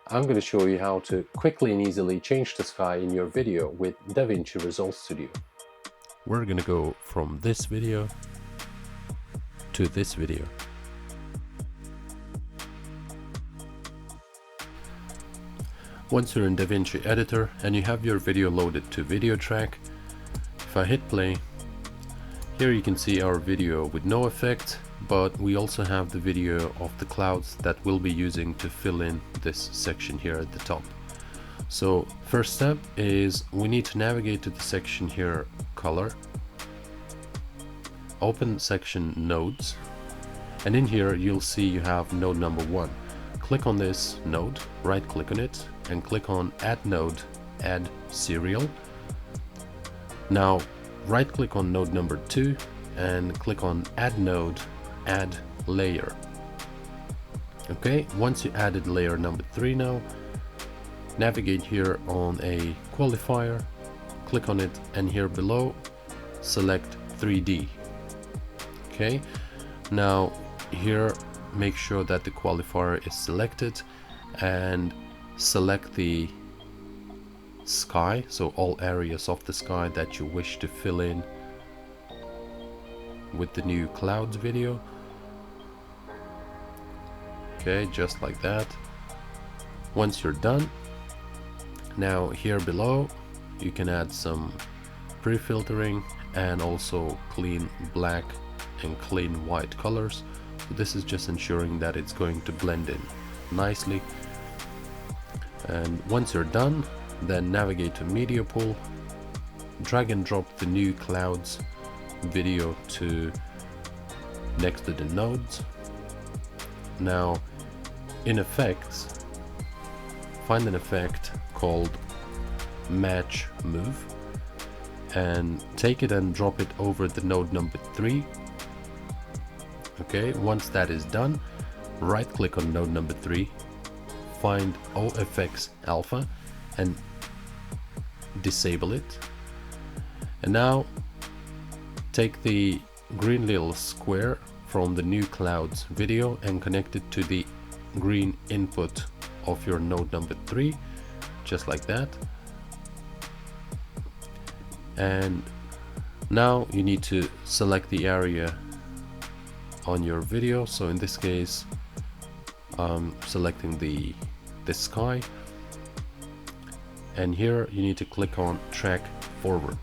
I'm going to show you how to quickly and easily change the sky in your video with DaVinci Resolve Studio. We're going to go from this video to this video. Once you're in DaVinci Editor and you have your video loaded to video track, if I hit play, here you can see our video with no effect, but we also have the video of the clouds that we'll be using to fill in this section here at the top. So first step is we need to navigate to the section here, color, open section nodes, and in here you'll see you have node number 1. Click on this node, right click on it, and click on add node, add serial. Now right click on node number 2 and click on add node, add layer. Okay, once you added layer number 3, now navigate here on a qualifier, click on it, and here below select 3D. Okay, now here make sure that the qualifier is selected and select the sky, so all areas of the sky that you wish to fill in with the new clouds video. Okay, just like that. Once you're done, now here below you can add some pre-filtering and also clean black and clean white colors. So this is just ensuring that it's going to blend in nicely. And once you're done, then navigate to media pool, drag and drop the new clouds video to next to the nodes. Now in effects, find an effect called match move and take it and drop it over the node number 3. Okay, once that is done, right click on node number 3, find OFX alpha and disable it. And now take the green little square from the new clouds video and connect it to the green input of your node number 3, just like that. And now you need to select the area on your video. So in this case, selecting the sky, and here you need to click on track forward.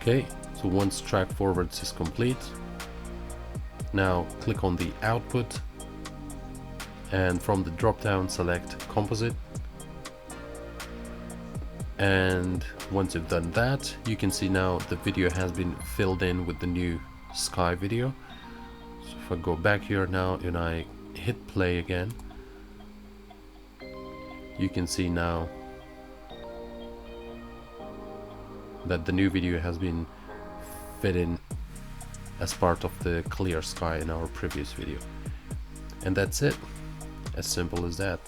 Okay, so once track forwards is complete, now click on the output and from the drop down select composite. And once you've done that, you can see now the video has been filled in with the new sky video. So if I go back here now and I hit play again, you can see now that the new video has been fit in as part of the clear sky in our previous video. And that's it, as simple as that.